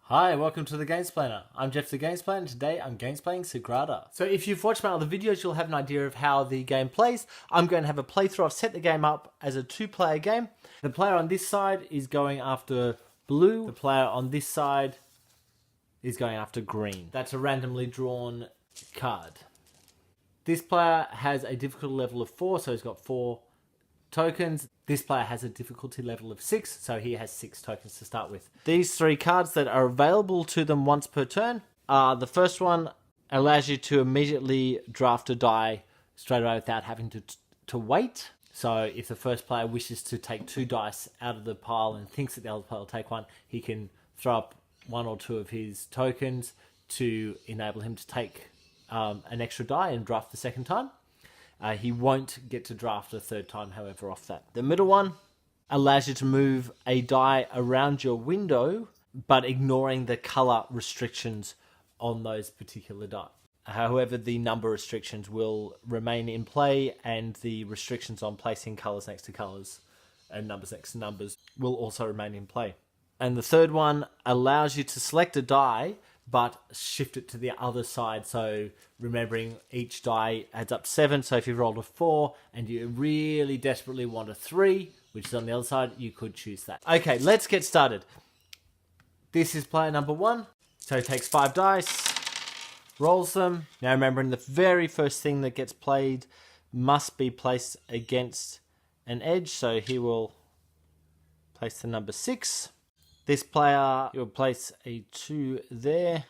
Hi, welcome to the Gamesplainer. I'm Jeff the Gamesplainer and today I'm gamesplaying Sagrada. So if you've watched my other videos, you'll have an idea of how the game plays. I'm going to have a playthrough. I've set the game up as a two-player game. The player on this side is going after blue. The player on this side is going after green. That's a randomly drawn card. This player has a difficulty level of 4, so he's got 4 tokens. This player has a difficulty level of 6, so he has 6 tokens to start with. These 3 cards that are available to them once per turn are the first one allows you to immediately draft a die straight away without having to wait. So if the first player wishes to take 2 dice out of the pile and thinks that the other player will take one, he can throw up 1 or 2 of his tokens to enable him to take an extra die and draft the second time. He won't get to draft a third time, however, off that. The middle one allows you to move a die around your window, but ignoring the color restrictions on those particular die. However, the number restrictions will remain in play, and the restrictions on placing colors next to colors and numbers next to numbers will also remain in play. And the third one allows you to select a die, but shift it to the other side. So remembering each die adds up to 7. So if you've rolled a 4 and you really desperately want a 3, which is on the other side, you could choose that. Okay, let's get started. This is player number 1. So he takes 5 dice, rolls them. Now remembering the very first thing that gets played must be placed against an edge. So he will place the number 6. This player, you'll place a 2 there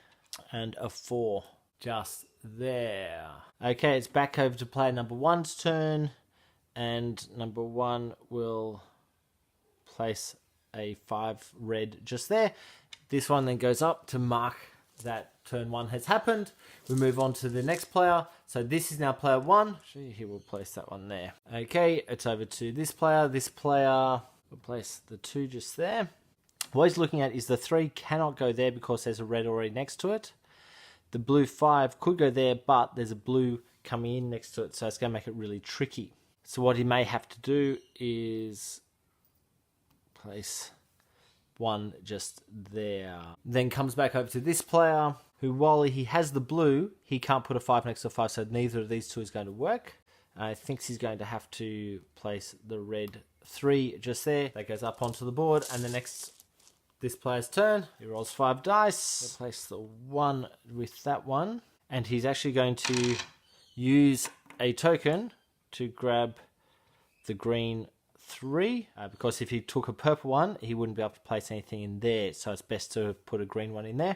and a 4 just there. Okay, it's back over to player number 1's turn, and number 1 will place a 5 red just there. This one then goes up to mark that turn 1 has happened. We move on to the next player. So this is now player 1. He will place that one there. Okay, it's over to this player. This player will place the 2 just there. What he's looking at is the 3 cannot go there because there's a red already next to it. The blue 5 could go there, but there's a blue coming in next to it, so it's going to make it really tricky. So what he may have to do is place 1 just there. Then comes back over to this player, who while he has the blue, he can't put a 5 next to a 5, so neither of these 2 is going to work. Thinks he's going to have to place the red 3 just there. That goes up onto the board, and the next... This player's turn, he rolls 5 dice, replace the 1 with that one, and he's actually going to use a token to grab the green 3, because if he took a purple one, he wouldn't be able to place anything in there, so it's best to put a green one in there.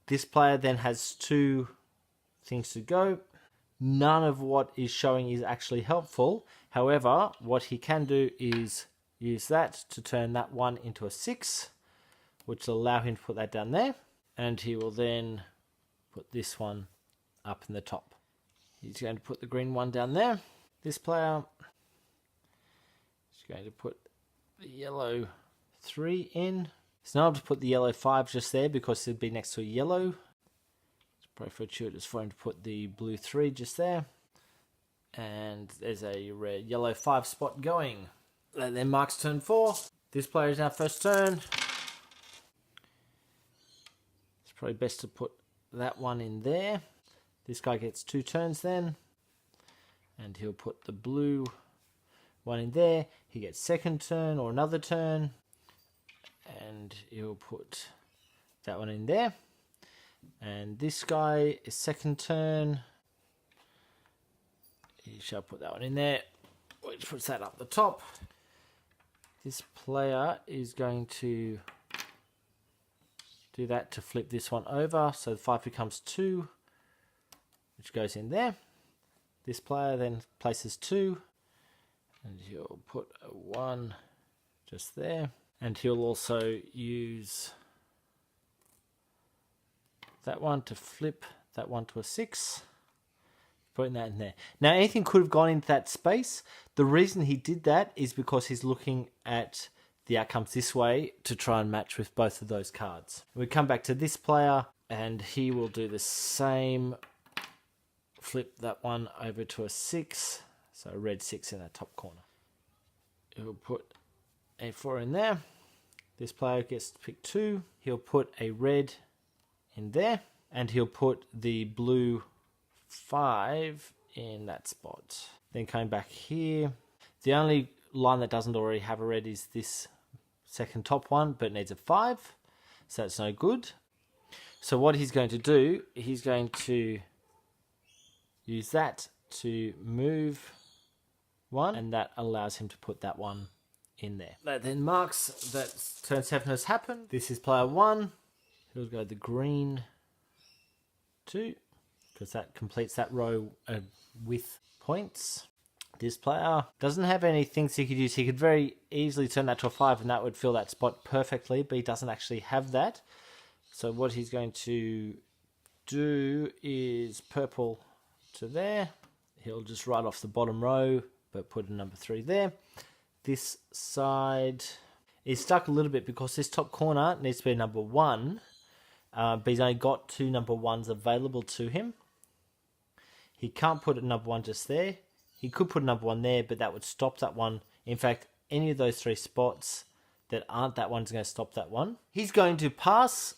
This player then has 2 things to go. None of what is showing is actually helpful. However, what he can do is use that to turn that 1 into a 6. Which will allow him to put that down there. And he will then put this one up in the top. He's going to put the green 1 down there. This player is going to put the yellow 3 in. He's not able to put the yellow 5 just there because it'd be next to a yellow. It's probably fortuitous for him to put the blue 3 just there. And there's a red yellow 5 spot going. That then marks turn 4. This player is now first turn. Probably best to put that 1 in there. This guy gets 2 turns then. And he'll put the blue 1 in there. He gets second turn or another turn. And he'll put that 1 in there. And this guy is second turn. He shall put that 1 in there, which puts that up the top. This player is going to do that to flip this one over, so the 5 becomes 2, which goes in there. This player then places 2, and he'll put a 1 just there. And he'll also use that one to flip that 1 to a 6, putting that in there. Now anything could have gone into that space. The reason he did that is because he's looking at the outcomes this way to try and match with both of those cards. We come back to this player and he will do the same. Flip that 1 over to a 6. So a red 6 in that top corner. He'll put a 4 in there. This player gets to pick 2. He'll put a red in there, and he'll put the blue 5 in that spot. Then coming back here, the only line that doesn't already have a red is this second top one, but needs a 5, so that's no good. So what he's going to do, he's going to use that to move 1, and that allows him to put that one in there. That then marks that turn 7 has happened. This is player 1. He'll go the green 2, because that completes that row with points. This player doesn't have any things he could use. He could very easily turn that to a 5 and that would fill that spot perfectly, but he doesn't actually have that. So what he's going to do is purple to there. He'll just write off the bottom row, but put a number 3 there. This side is stuck a little bit because this top corner needs to be a number 1, but he's only got 2 number 1s available to him. He can't put a number 1 just there. He could put a number 1 there, but that would stop that one. In fact, any of those 3 spots that aren't that one is going to stop that one. He's going to pass,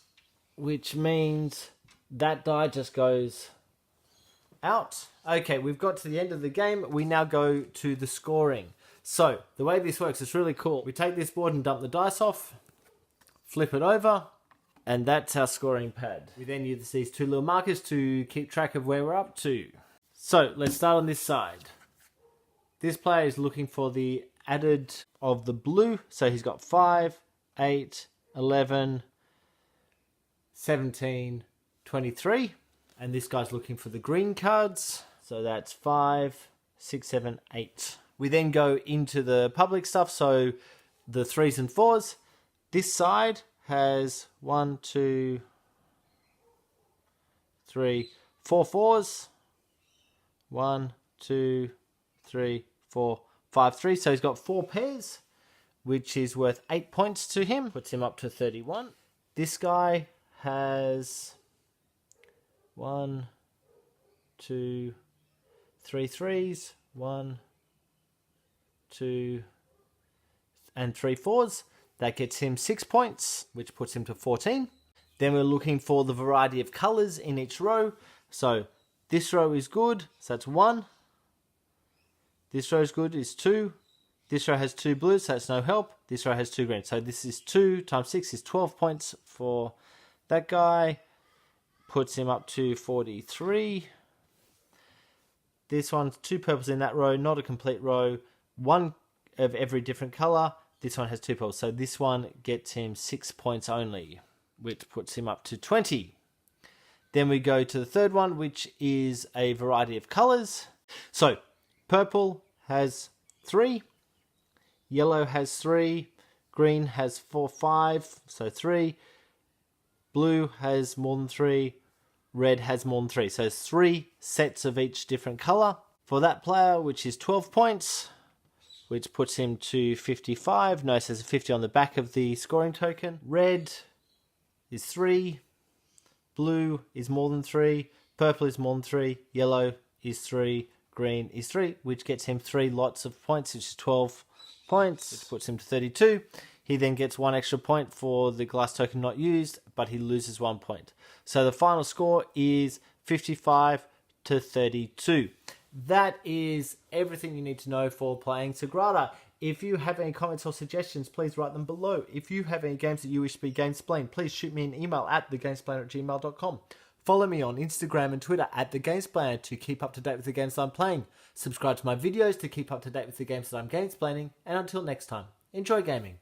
which means that die just goes out. Okay, we've got to the end of the game. We now go to the scoring. So, the way this works is really cool. We take this board and dump the dice off, flip it over, and that's our scoring pad. We then use these 2 little markers to keep track of where we're up to. So, let's start on this side. This player is looking for the added of the blue. So he's got 5, 8, 11, 17, 23. And this guy's looking for the green cards. So that's 5, 6, 7, 8. We then go into the public stuff. So the 3s and 4s. This side has 1, 2, 3, 4 4s. 1, 2, 3, 4, 5, 3. So he's got 4 pairs, which is worth 8 points to him. Puts him up to 31. This guy has 1, 2, 3 3s. 1, 2, and 3 4s. That gets him 6 points, which puts him to 14. Then we're looking for the variety of colours in each row. So this row is good, so that's 1. This row is good, is 2. This row has 2 blues, so that's no help. This row has 2 greens. So this is 2 times 6 is 12 points for that guy. Puts him up to 43. This one's 2 purples in that row, not a complete row. 1 of every different colour. This one has 2 purples. So this one gets him 6 points only, which puts him up to 20. Then we go to the third one, which is a variety of colours. So purple has 3, yellow has 3, green has 4, 5, so 3, blue has more than 3, red has more than 3. So 3 sets of each different colour for that player, which is 12 points, which puts him to 55. Notice there's a 50 on the back of the scoring token. Red is 3, blue is more than 3, purple is more than 3, yellow is 3, green is 3, which gets him 3 lots of points, which is 12 points, which puts him to 32. He then gets 1 extra point for the glass token not used, but he loses 1 point. So the final score is 55 to 32. That is everything you need to know for playing Sagrada. If you have any comments or suggestions, please write them below. If you have any games that you wish to be Gamesplained, please shoot me an email at thegamesplainer@gmail.com. Follow me on Instagram and Twitter at @thegamesplainer to keep up to date with the games that I'm playing. Subscribe to my videos to keep up to date with the games that I'm gamesplaining. And until next time, enjoy gaming.